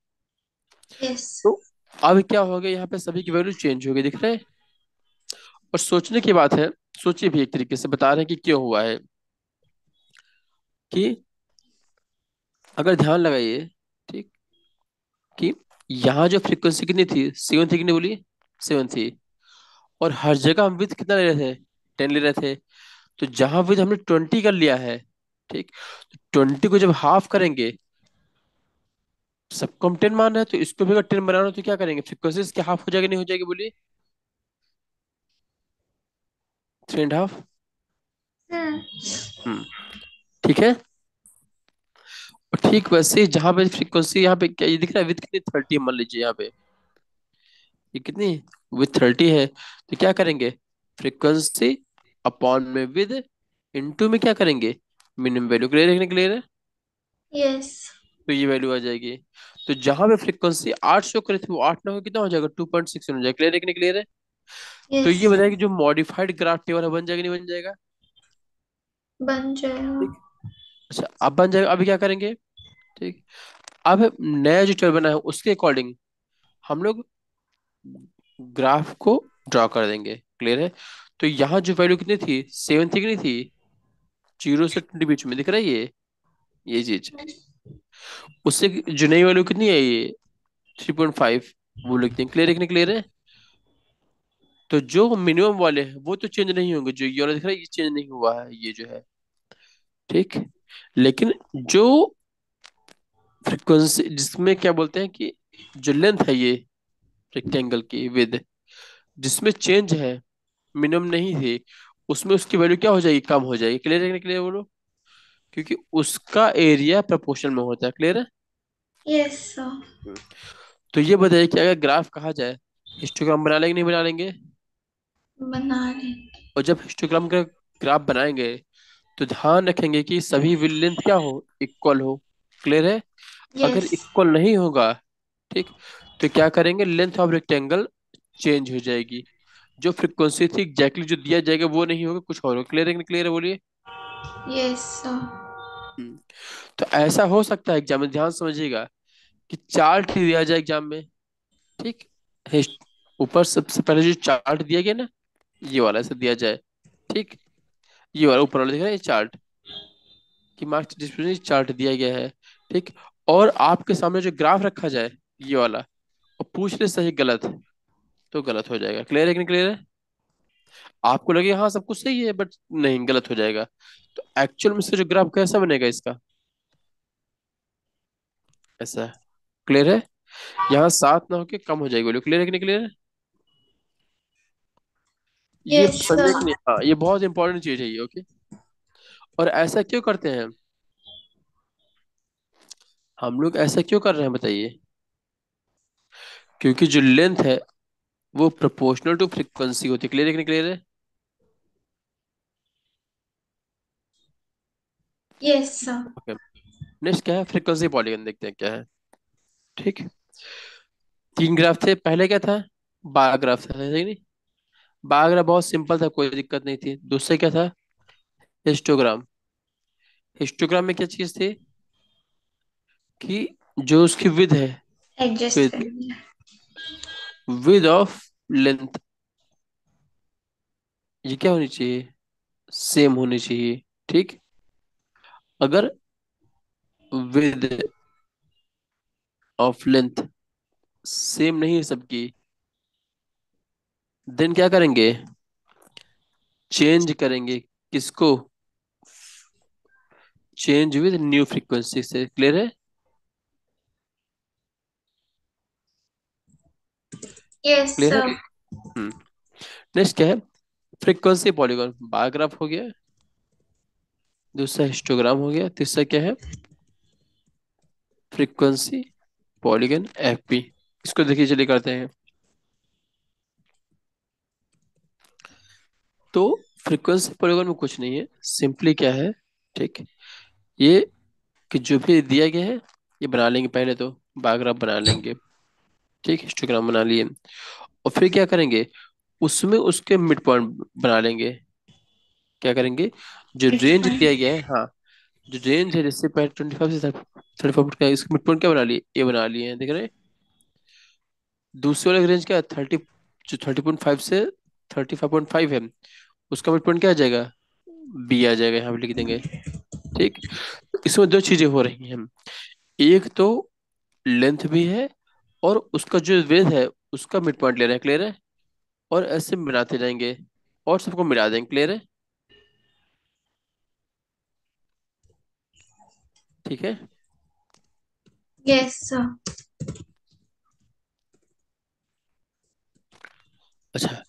यस। तो अब क्या हो गया, यहाँ पे सभी की वैल्यू चेंज हो गई, दिख रहा है? और सोचने की बात है, सोचिए भी, एक तरीके से बता रहे हैं कि क्यों हुआ है, कि अगर ध्यान लगाइए, ठीक, कि यहाँ जो फ्रीक्वेंसी कितनी थी, 7 थी कि नहीं, बोलिए? 7 थी। और हर जगह हम विद कितना ले रहे थे? 10 ले रहे थे। तो जहां विद हमने 20 कर लिया है, ठीक, 20 को जब हाफ करेंगे, सबको हम 10 मान रहे हैं, तो इसको भी अगर 10 बनाना हो तो क्या करेंगे, फ्रीक्वेंसी इसके हाफ हो जाएगी नहीं हो जाएगी, बोलिए? 3.5। हम्म। हम्म। ठीक है। और ठीक वैसे ही जहां पे फ्रीक्वेंसी, यहाँ पे क्या ये दिख रहा है, विद कितनी? 30 मान लीजिए यहाँ पे, ये कितनी, विद 30 है। तो क्या करेंगे, फ्रीक्वेंसी अपॉन में विद, इनटू में क्या करेंगे, मिनिमम वैल्यू। क्लियर है कि नहीं क्लियर है? यस। तो ये वैल्यू आ जाएगी। तो जहां पे फ्रीक्वेंसी 8 शो करी थी वो 8 ना हो कितना हो जाएगा, 2.6 हो जाएगा। क्लियर है कि नहीं क्लियर है? तो यस। ये बताया कि जो मॉडिफाइड ग्राफ टेबल है बन जाएगा नहीं बन जाएगा? बन जाएगा। ठीक। अच्छा अब बन जाएगा, अभी क्या करेंगे, ठीक, अब नया जो टेबल बना है उसके अकॉर्डिंग हम लोग ग्राफ को ड्रॉ कर देंगे। क्लियर है? तो यहाँ जो वैल्यू कितनी थी, 7 थी कि नहीं थी? 0 से 20 बीच में दिख रहा है ये चीज। उससे जो नई वैल्यू कितनी है, ये 3.5, वो लिखते हैं। क्लियर है कि नहीं क्लियर है? तो जो मिनिमम वाले हैं वो तो चेंज नहीं होंगे, जो ये वाला दिख रहा है ये चेंज नहीं हुआ है, ये जो है, ठीक। लेकिन जो फ्रीक्वेंसी, जिसमें क्या बोलते हैं कि जो लेंथ है ये रेक्टेंगल की विद, जिसमें चेंज है, मिनिमम नहीं थी, उसमें उसकी वैल्यू क्या हो जाएगी, कम हो जाएगी। क्लियर है कि नहीं क्लियर, बोलो? क्योंकि उसका एरिया प्रोपोर्शनल में होता है। क्लियर है? Yes sir. हम्म। तो ये बताइए कि अगर ग्राफ कहा जाए, हिस्टोग्राम बना लेंगे नहीं बना लेंगे? बना लेंगे। और जब हिस्टोग्राम का ग्राफ बनाएंगे तो ध्यान रखेंगे कि सभी विल लेंथ क्या हो, इक्वल हो। क्लियर है? अगर यस। इक्वल नहीं होगा, ठीक, तो क्या करेंगे, लेंथ ऑफ रेक्टेंगल चेंज हो जाएगी। जो फ्रिक्वेंसी थी एग्जैक्टली जो दिया जाएगा वो नहीं होगा, कुछ और होगा। क्लियर है कि नहीं क्लियर है, बोलिए। Yes sir. हम्म, तो ऐसा हो सकता है एग्जाम में, ध्यान से समझिएगा, कि चार्ट दिया जाए एग्जाम में। ठीक। हिस्ट- ऊपर सबसे पहले जो चार्ट दिया गया ना, ये वाला ऐसे दिया जाए। ठीक। ये वाला ऊपर वाला दिख रहा है, ये चार्ट की मार्क्स डिस्ट्रीब्यूशन चार्ट दिया गया है। ठीक। और आपके सामने जो ग्राफ रखा जाए, ये वाला, और पूछ ले सही गलत, तो गलत हो जाएगा। क्लियर है कि नहीं क्लियर है? आपको लगे हाँ सब कुछ सही है, बट नहीं, गलत हो जाएगा। तो एक्चुअल में से जो ग्राफ कैसा बनेगा इसका, ऐसा। क्लियर है? यहाँ 7 ना होके कम हो जाएगी वैल्यू। क्लियर है कि नहीं क्लियर है? ये यस समझे कि सर। नहीं? हाँ, ये बहुत इंपॉर्टेंट चीज है ये। ओके। और ऐसा क्यों करते हैं हम लोग, ऐसा क्यों कर रहे हैं बताइए? क्योंकि जो लेंथ है वो प्रोपोर्शनल टू फ्रीक्वेंसी होती है। क्लियर है कि नहीं क्लियर है? Yes sir. ओके। नेक्स्ट क्या है, फ्रीक्वेंसी पॉलीगन देखते हैं क्या है। ठीक। 3 ग्राफ थे, पहले क्या था, बार ग्राफ था, है कि नहीं? बार ग्राफ बहुत सिंपल था, कोई दिक्कत नहीं थी। दूसरे क्या था, हिस्टोग्राम। हिस्टोग्राम में क्या चीज थी, कि जो उसकी विद है, एडजस्ट विद कर दिया। विद ऑफ लेंथ, ये क्या होनी चाहिए, सेम होनी चाहिए। ठीक। अगर विद ऑफ लेंथ सेम नहीं है सबकी, देन क्या करेंगे, चेंज करेंगे। किसको? चेंज विद न्यू फ्रीक्वेंसी से। क्लियर है? यस क्लियर है? सर। हम्म। नेक्स्ट क्या है, फ्रीक्वेंसी पॉलीगॉन, बार ग्राफ हो गया। दूसरा हिस्टोग्राम हो गया। तीसरा क्या है, फ्रीक्वेंसी पॉलीगन एफपी। इसको देखिए, चलिए करते हैं। तो फ्रीक्वेंसी पॉलीगॉन में कुछ नहीं है, सिंपली क्या है, ठीक, ये कि जो भी दिया गया है ये बना लेंगे पहले तो, बार ग्राफ बना लेंगे। ठीक, हिस्टोग्राम बना लिए। और फिर क्या करेंगे, उसमें उसके मिड पॉइंट बना लेंगे। क्या करेंगे, जो मिड रेंज दिया पॉइंट। गया है, हाँ, जो रेंज है, जैसे पहले 25 से 35 फुट का, इसका मिड पॉइंट क्या बना लिए, ए बना लिए हैं, देख रहे हैं? दूसरे वाले रेंज क्या है, 30, जो 30.5 से 35.5 है, उसका मिड पॉइंट क्या आ जाएगा, बी आ जाएगा, यहाँ पे लिख देंगे। ठीक। इसमें दो चीजें हो रही हैं, एक तो लेंथ भी है, और उसका जो वेथ है उसका मिड पॉइंट ले रहे हैं। क्लियर है? और ऐसे मिलाते जाएंगे, और सबको मिला देंगे। क्लियर है? ठीक है। Yes sir. अच्छा,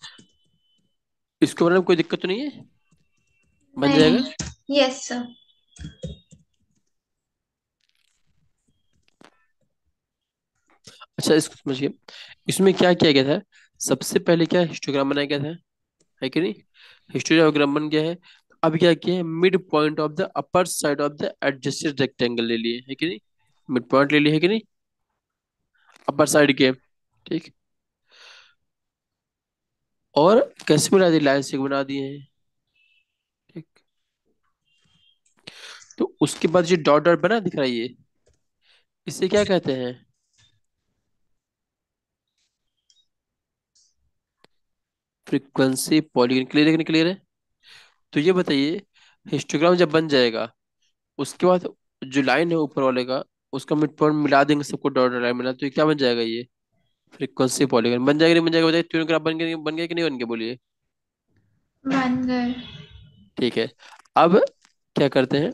इसके बारे में कोई दिक्कत तो नहीं है, बन नहीं। जाएगा। Yes sir. अच्छा, इसको समझिए, इसमें क्या किया गया था, सबसे पहले क्या हिस्टोग्राम बनाया गया था, है कि नहीं? हिस्टोग्राम बन गया है। अब क्या किया है, mid point of the upper side of the adjusted rectangle ले लिए, है कि नहीं? मिड पॉइंट ले लिए, है कि नहीं, अपर साइड के। ठीक। और कैसे मिला दिए, लाइन से बना दिए हैं। ठीक। तो उसके बाद जो डॉट डॉट बना दिख रहा है ये, इसे क्या कहते हैं, फ्रीक्वेंसी पॉलीगन। क्लियर है कि नहीं क्लियर है? तो ये बताइए, हिस्टोग्राम जब बन जाएगा, उसके बाद जो लाइन है ऊपर वाले का, उसका मिड पॉइंट मिला देंगे सबको, डॉट डॉट लाइन मिला, तो ये क्या बन जाएगा, ये फ्रीक्वेंसी पॉलीगन बन जाएगा। नहीं बन जाएगा बताइए, तीनों ग्राफ बन गया कि नहीं बन गया, बोलिए। बन गए। ठीक है। अब क्या करते हैं,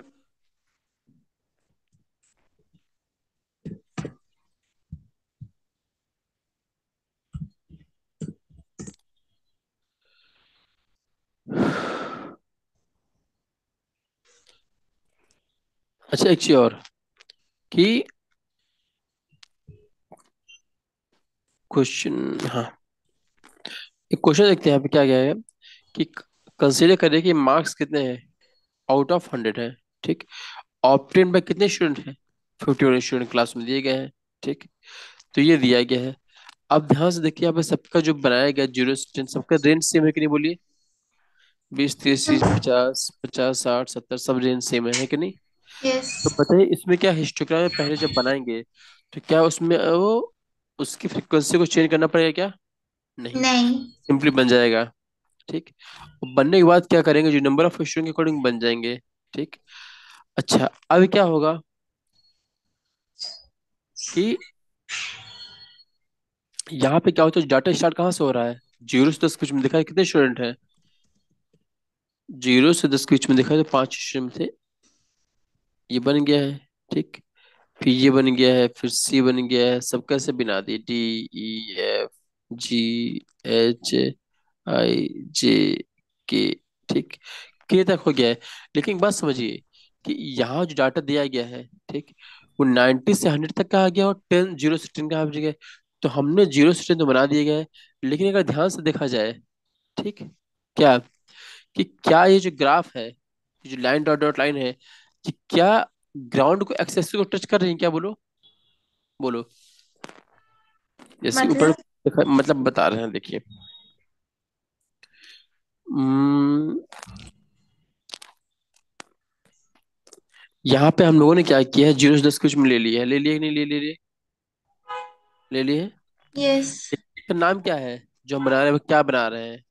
अच्छा एक चीज और, कि क्वेश्चन, हाँ, एक क्वेश्चन देखते हैं यहाँ पे क्या गया है, कि कंसीडर करें कि मार्क्स कितने हैं, आउट ऑफ 100 है। ठीक। ऑप्टेन बाय कितने स्टूडेंट हैं, 51 स्टूडेंट क्लास में दिए गए हैं। ठीक। तो ये दिया गया है। अब ध्यान से देखिए, यहाँ पे सबका जो बनाया गया 0 से 10, सबका रेंज सेम है कि नहीं बोलिए? 20, 30, 50, 50, 60, 70, सब रेंज सेम है कि नहीं? यस। तो बताइए इसमें क्या हिस्टोग्राम में पहले जब बनाएंगे तो क्या उसमें वो उसकी फ्रीक्वेंसी को चेंज करना पड़ेगा क्या? नहीं, नहीं। सिंपली बन जाएगा। ठीक। और बनने के बाद क्या करेंगे, जो नंबर ऑफ हिस्टोग्राम के अकॉर्डिंग बन जाएंगे। ठीक। अच्छा, अब क्या होगा कि यहाँ पे क्या होता है, डाटा स्टार्ट कहाँ से हो रहा है? 0 से 10 के बीच में। दिखा है कितने स्टूडेंट हैं? 0 से 10 के बीच में देखा है तो 5 स्टूडेंट थे। ये बन गया है। ठीक। फिर ये बन गया है, फिर सी बन गया है, सब कैसे बना दिए, DEFGHI J K। ठीक। के तक हो गया है। लेकिन एक बात समझिए कि यहाँ जो डाटा दिया गया है, ठीक, वो 90 से 100 तक का आ गया और 0 से 10 का आ गया। तो हमने 0 से 10 तो बना दिया गया है। लेकिन अगर ध्यान से देखा जाए, ठीक, क्या कि क्या ये जो ग्राफ है, ये जो लाइन डॉट डॉट लाइन है, कि क्या ग्राउंड को एक्सेस को टच कर रही है क्या? बोलो, बोलो। जैसे ऊपर मतलब मतलब बता रहे हैं, देखिए। हम्म, यहाँ पे हम लोगों ने क्या किया है, 0 से 10 कुछ में ले लिया है, ले लिया कि नहीं ले लिए? ले लिए है। यस। इसका नाम क्या है जो हम बना रहे हैं, वो क्या बना रहे हैं?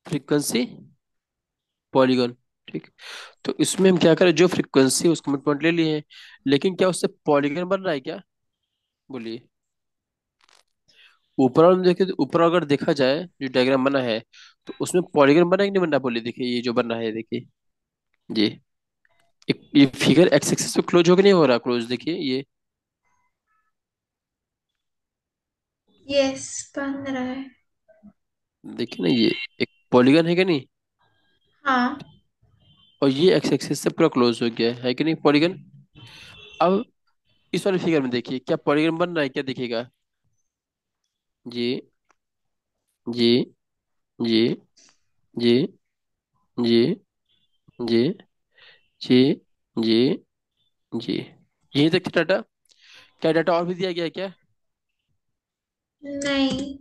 Frequency polygon. ठीक। तो इसमें हम क्या करें, जो फ्रीक्वेंसी उसको मिड पॉइंट ले लिए हैं। लेकिन क्या उससे पॉलीगॉन बन रहा है क्या? बोलिए। ऊपर और देखे तो ऊपर अगर देखा जाए जो डायग्राम बना है, तो उसमें पॉलीगॉन बना है कि नहीं बन रहा? बोलिए, देखिए ये जो बन रहा है, देखिए ये ये फिगर एक्स एक्सिस पे क्लोज हो के नहीं हो रहा? क्लोज देखिए ये। यस, बन रहा है। देखिए ना, ये एक पॉलीगन है कि नहीं? हाँ। और ये एक्स एक्सिस से पूरा क्लोज हो गया है कि नहीं पॉलीगन? अब इस वाले फिगर में देखिए, क्या पॉलीगन बन रहा है क्या? देखिएगा, ये ये ये ये ये ये ये ये ये यही तक डाटा। क्या डाटा और भी दिया गया है क्या? नहीं।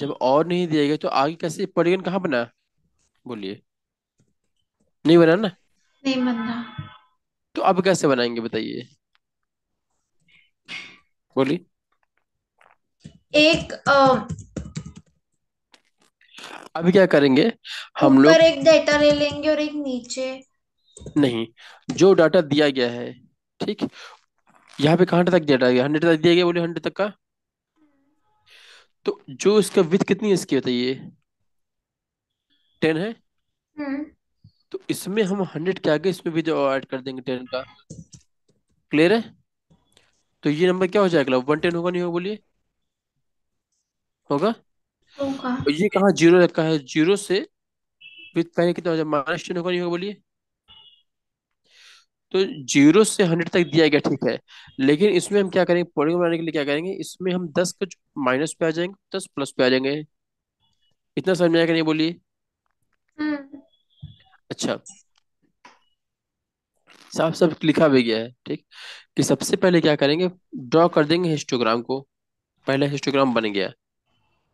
जब और नहीं दिया गया तो आगे कैसे पॉलीगन कहाँ बना? बोलिए। नहीं बना ना? नहीं बनना। तो अब कैसे बनाएंगे बताइए? बोलिए। एक अभी क्या करेंगे हम ऊपर लोग? एक डेटा ले लेंगे और एक नीचे। नहीं, जो डाटा दिया गया है, ठीक, यहाँ पे कहाँ तक दिया गया? 100 तक दिया गया, बोले 100 तक का। तो जो इसका विथ कितनी है इसकी बताइए? 10 है। हम्म। तो इसमें हम 100 के आगे इसमें भी जो ऐड कर देंगे 10 का। क्लियर है? तो ये नंबर क्या हो जाएगा, 110 होगा नहीं होगा? बोलिए। होगा। होगा। और ये कहाँ जीरो रखा है? जीरो से विथ पहले कितना हो जाए, -10 होगा नहीं होगा? बोलिए। तो 0 से 100 तक दिया गया, ठीक है। लेकिन इसमें हम क्या करेंगे, पॉलिगॉन बनाने के लिए क्या करेंगे, इसमें हम 10 का माइनस पे आ जाएंगे, 10 प्लस पे आ जाएंगे। इतना समझ में आएगा नहीं? बोलिए। हम्म। अच्छा, साफ साफ लिखा भी गया है, ठीक, कि सबसे पहले क्या करेंगे, ड्रॉ कर देंगे हिस्टोग्राम को। पहला हिस्टोग्राम बन गया।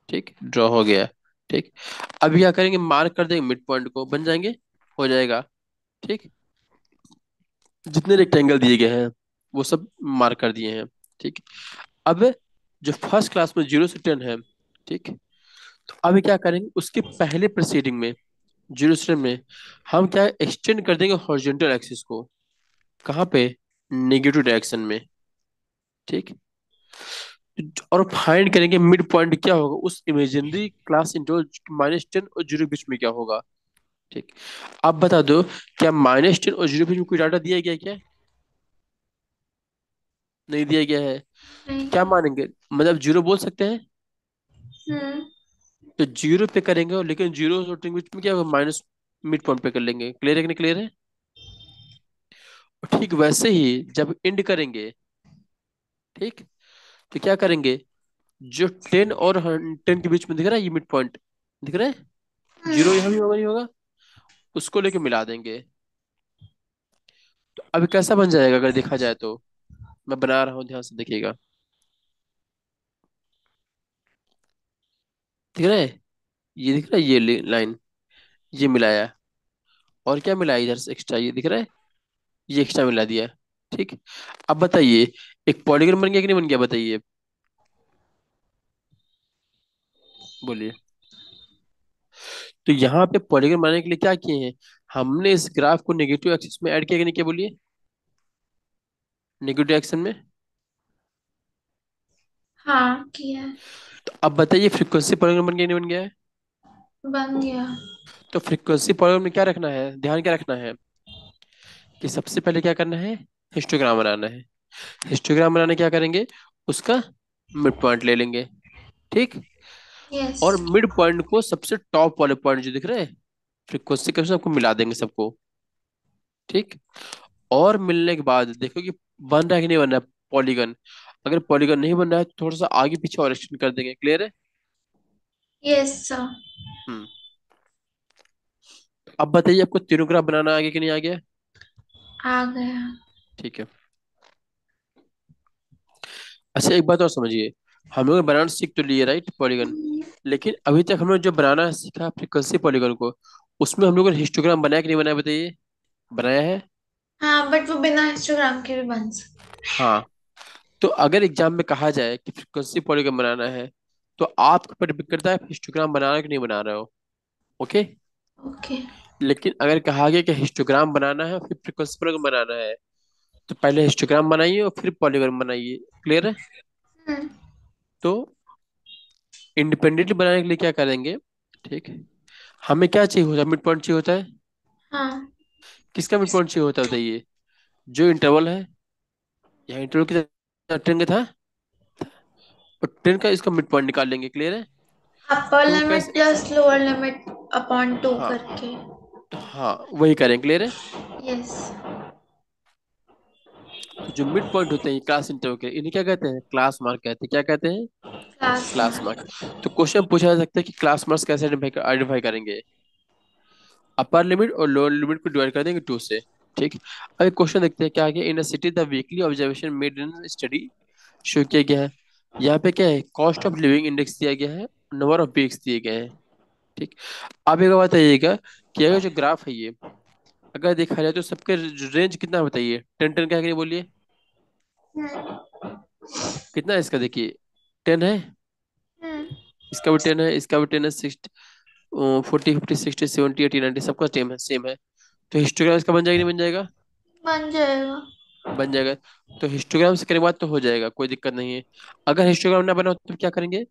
ठीक, ड्रॉ हो गया। ठीक। अभी क्या करेंगे, मार्क कर देंगे मिड पॉइंट को, बन जाएंगे, हो जाएगा। ठीक। जितने रेक्टेंगल दिए गए हैं वो सब मार्क कर दिए हैं। ठीक। अब जो फर्स्ट क्लास में 0 से 10 है, ठीक, तो अभी क्या करेंगे, उसके पहले प्रोसीडिंग में 0 से 10 में हम क्या एक्सटेंड कर देंगे हॉरिजॉन्टल एक्सिस को। कहाँ पे? नेगेटिव डायरेक्शन में। ठीक। और फाइंड करेंगे मिड पॉइंट क्या होगा उस इमेजिनरी क्लास इंटरवल -10 और 0 बीच में क्या होगा। ठीक। अब बता दो, क्या -10 और 0 बीच में कोई डाटा दिया गया है क्या? नहीं दिया गया है। तो नहीं। क्या मानेंगे, मतलब 0 बोल सकते हैं? हम्म। तो 0 पे करेंगे, और लेकिन 0 और 10 के बीच में क्या होगा, माइनस मिड पॉइंट पे कर लेंगे। क्लियर है कि नहीं? क्लियर है? और ठीक वैसे ही जब एंड करेंगे, ठीक, तो क्या करेंगे, जो 10 और 10 के बीच में दिख रहा है ये मिड पॉइंट, दिख रहा है, 0 यहाँ भी होगा नहीं होगा, उसको लेके मिला देंगे। तो अभी कैसा बन जाएगा अगर देखा जाए तो? मैं बना रहा हूँ, ध्यान से देखिएगा। दिख रहा है? ये दिख रहा है, ये लाइन, ये मिलाया। और क्या मिलाया इधर से एक्स्ट्रा, ये दिख रहा है, ये एक्स्ट्रा मिला दिया। ठीक। अब बताइए, एक पॉलीगन बन गया कि नहीं बन गया, बताइए, बोलिए। तो यहाँ पे पॉलीगन बनाने के लिए क्या किए हैं? हमने इस ग्राफ को नेगेटिव एक्सिस में ऐड किया कि नहीं किया, बोलिए, नेगेटिव एक्शन में। हाँ, किया है। तो अब बताइए फ्रीक्वेंसी पॉलीगन बन गया कि नहीं बन गया है? बन गया। तो फ्रीक्वेंसी पॉलीगन में क्या रखना है, ध्यान क्या रखना है, कि सबसे पहले क्या करना है, हिस्टोग्राम बनाना है। हिस्टोग्राम बनाने क्या करेंगे, उसका मिड पॉइंट ले लेंगे। ठीक। यस। और मिड पॉइंट को सबसे टॉप वाले पॉइंट जो दिख रहे हैं फ्रीक्वेंसी के, सबको मिला देंगे सबको। ठीक। और मिलने के बाद देखो कि बन रहा है कि नहीं बन रहा है पॉलीगन। अगर पॉलीगन नहीं बन रहा है तो थोड़ा सा आगे पीछे और एक्सटेंड कर देंगे, क्लियर है? Yes sir. हम्म। अब बताइए, आपको तीनों ग्राफ बनाना आ गया कि नहीं आ गया? आ गया। ठीक है। अच्छा, एक बात और समझिए, हम लोग ने बनाना सीख तो लिए राइट पॉलीगन, लेकिन अभी तक हम लोग जो बनाना सीखा फ्रीक्वेंसी पॉलीगन को, उसमें हम लोगों ने हिस्टोग्राम बनाया कि नहीं बनाया, बताइए। बनाया है। हाँ, बट वो बिना हिस्टोग्राम के भी बन सकते। हाँ। तो अगर एग्जाम में कहा जाए कि फ्रीक्वेंसी पॉलीगन बनाना है, तो आपके ऊपर डिपेंड करता है आप हिस्टोग्राम बना रहे हो कि नहीं बना रहे हो। ओके। ओके। लेकिन अगर कहा गया कि हिस्टोग्राम बनाना है फिर फ्रीक्वेंसी पॉलीगन बनाना है, तो पहले हिस्टोग्राम बनाइए और फिर पॉलीगन बनाइए, क्लियर है? हम्म। तो इंडिपेंडेंटली बनाने के लिए क्या करेंगे, ठीक है, हमें क्या चाहिए होता है, मिड पॉइंट चाहिए होता है। हाँ। किसका मिड पॉइंट चाहिए होता है, बताइए, जो इंटरवल है, यहाँ इंटरवल कितना 10 का था, और 10 का इसका मिड पॉइंट निकाल लेंगे, क्लियर है? अपर तो वो लिमिट कैसे, प्लस लोअर लिमिट अपॉन 2 हाँ, करके। हाँ वही करें, क्लियर है? यस। तो जो मिड पॉइंट होते हैं क्लास इंटरवल के, इन्हें क्या कहते हैं, क्लास मार्क कहते हैं, क्या कहते हैं, क्लास क्लास मार्क। मार्क। तो क्वेश्चन पूछा जा सकता है कि क्लास मार्क्स कैसे आइडेंटिफाई करेंगे। अपर लिमिट और लोअर लिमिट को डिवाइड कर देंगे 2 से। ठीक। अब एक क्वेश्चन देखते हैं क्या आगे, इन city the weekly observation made in study show किया गया है। यहाँ पे क्या है, कॉस्ट ऑफ लिविंग इंडेक्स दिया गया है, नंबर ऑफ वीक्स दिए गए हैं। ठीक। अब एक बात बताइएगा कि अगर जो ग्राफ है ये, अगर देखा जाए तो सबके रेंज कितना बताइए, 10 10 का है कि नहीं, बोलिए। हम्म। कितना है इसका, देखिए, 10 है, हम्म। इसका भी 10 है, इसका भी 10 है, 60, 40 50 60 70 80 90 सबका सेम है, सेम है। तो हिस्टोग्राम इसका बन जाएगा नहीं बन जाएगा? बन जाएगा। बन जाएगा। तो हिस्टोग्राम से करने के बाद तो हो जाएगा, कोई दिक्कत नहीं है। अगर हिस्टोग्राम ना बना हो तो क्या करेंगे,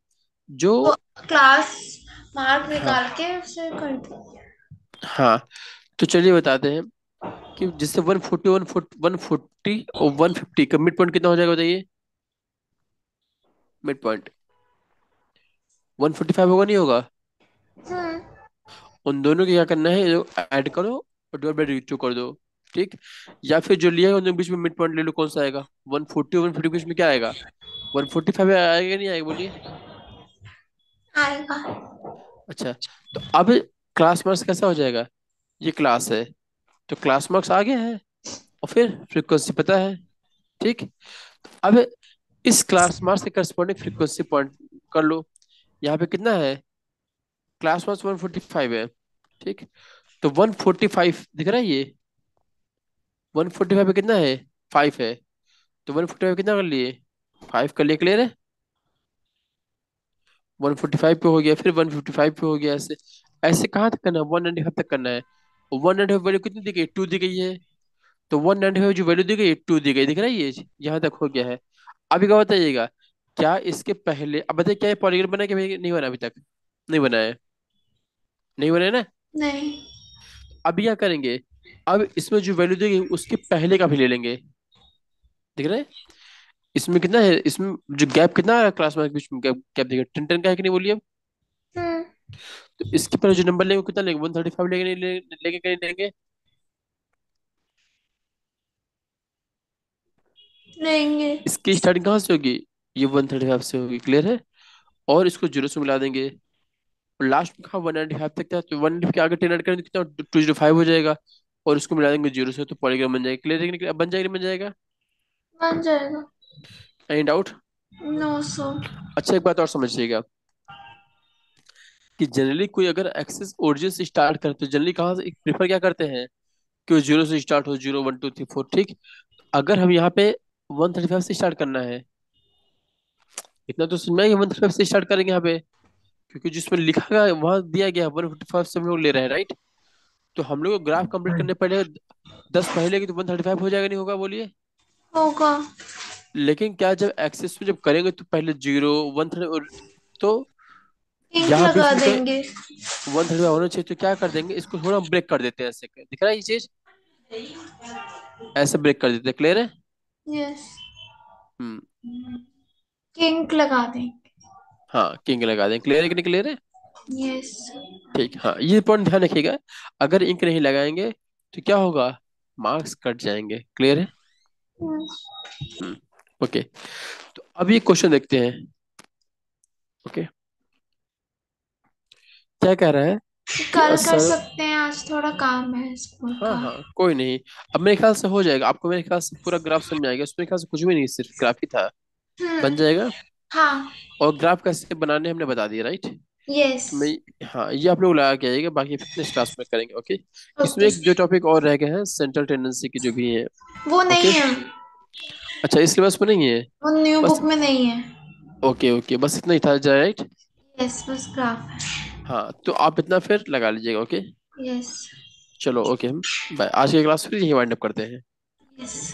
जो, वो क्लास मार्क हाँ, निकाल के उसे कर दो। हाँ, तो चलिए बताते हैं कि जिससे 140 140 और 150 का मिड पॉइंट कितना हो जाएगा, बताइए, मिड पॉइंट 145 होगा नहीं होगा? हम्म। उन दोनों को क्या करना है, ऐड करो और डिवाइड बाई 2 कर दो। ठीक। या फिर जो लिया है उन दोनों के बीच में मिड पॉइंट ले लो, कौन सा आएगा, 140 और 150 के बीच में क्या आएगा, 145 आएगा नहीं आएगा, बोलिए। आएगा। अच्छा। तो अब क्लास मार्क्स कैसा हो जाएगा, ये क्लास है, तो क्लास मार्क्स आ गया है, और फिर फ्रीक्वेंसी पता है। ठीक। अब इस क्लास मार्क्स के करस्पॉन्डिंग फ्रीक्वेंसी पॉइंट कर लो। यहाँ पे कितना है, क्लास मार्क्स 145 है। ठीक। तो 145 दिख रहा है ये, 145 पे कितना है, 5 है। तो 145 कितना कर लिए, 5 कर लिए, क्लियर है? 145 पे हो गया, फिर 155 पे हो गया, ऐसे ऐसे कहाँ तक करना है, 195 तक करना है। 195 वैल्यू कितनी दी गई, 2 दी गई है। तो 195 जो वैल्यू दी गई, 2 दी गई, दिख रहा है ये, यहाँ तक हो गया है। अभी क्या बताइएगा, क्या इसके पहले, अब बताइए क्या ये पॉलीगन बना है कि नहीं बना अभी तक, नहीं बना है, नहीं बना है ना? नहीं। अभी क्या करेंगे, अब इसमें जो वैल्यू दी गई उसके पहले का भी ले लेंगे, दिख रहा है? इसमें कितना है, इसमें जो गैप कितना है क्लास में, बीच में गैप गैप देखिए, 10 10 का है कि नहीं, बोलिए अब। हम्म। तो इसके पहले जो नंबर लेंगे वो कितना लेंगे, 135 लेंगे, नहीं लेंगे कि नहीं लेंगे? लेंगे। इसकी स्टार्टिंग कहाँ से होगी, ये 135 से होगी, क्लियर है? और इसको 0 से मिला देंगे, और लास्ट में कहा 195 तक था, तो 195 के आगे 10 ऐड करेंगे तो कितना, 205 हो जाएगा। और इसको मिला देंगे जीरो से तो पॉलीगॉन बन जाएगा। क्लियर है कि नहीं? अब बन जाएगा नहीं बन जाएगा? बन जाएगा। Any doubt? नो सो। अच्छा एक बात और समझिएगा कि जनरली कोई अगर एक्सेस ओरिजिन से स्टार्ट करे तो जनरली कहाँ से प्रेफर क्या करते हैं कि वो जीरो से स्टार्ट हो, 0 1 2 3 4, ठीक। अगर हम यहाँ पे 135 से स्टार्ट करना है, इतना तो समझ में आया कि 135 से स्टार्ट करेंगे यहाँ पे, क्योंकि जिसमें लिखा गया वहां दिया गया 155 से हम लोग ले रहे हैं, राइट। तो हम लोग ग्राफ कंप्लीट करने पहले 10 पहले की तो 135 हो जाएगा नहीं होगा, बोलिए। होगा। लेकिन क्या जब एक्सेस में जब करेंगे तो पहले 0 1 30, तो इंक यहाँ बीच लगा में कहीं देंगे। 135 होना चाहिए, तो क्या कर देंगे इसको थोड़ा ब्रेक कर देते हैं, ऐसे दिख रहा है ये चीज, ऐसे ब्रेक कर देते हैं। क्लियर है? यस। हम्म। इंक लगा देंगे। हाँ किंग लगा दें। क्लियर है कि नहीं क्लियर है? यस। ठीक, हाँ ये पॉइंट ध्यान रखिएगा। अगर इंक नहीं लगाएंगे तो क्या होगा, मार्क्स कट जाएंगे। क्लियर है? हम्म। ओके, तो अब ये क्वेश्चन देखते हैं। ओके, क्या कह रहा है कि कल कर सर, सकते हैं, आज थोड़ा काम है स्कूल हाँ का। हाँ कोई नहीं, अब मेरे ख्याल से हो जाएगा, आपको मेरे ख्याल से पूरा ग्राफ समझ में आएगा, उसमें मेरे ख्याल से कुछ भी नहीं, सिर्फ ग्राफ ही था, हम्म। बन जाएगा। हाँ। और ग्राफ कैसे बनाने हमने बता दिया, राइट। यस। तो मैं, हाँ ये आप लोग लगा के आइएगा, बाकी फिटनेस क्लास में करेंगे। ओके, इसमें ओके। एक जो टॉपिक और रह गए हैं सेंट्रल टेंडेंसी की जो भी है। वो नहीं ओके, है। अच्छा इस सिलेबस में नहीं है? वो न्यू बस, बुक में नहीं है। ओके ओके, बस इतना ही था, राइट। यस, बस ग्राफ है। हाँ तो आप इतना फिर लगा लीजिएगा। Okay, yes. चलो ओके, हम बाय, आज की क्लास फिर यही वाइंड अप करते हैं। यस।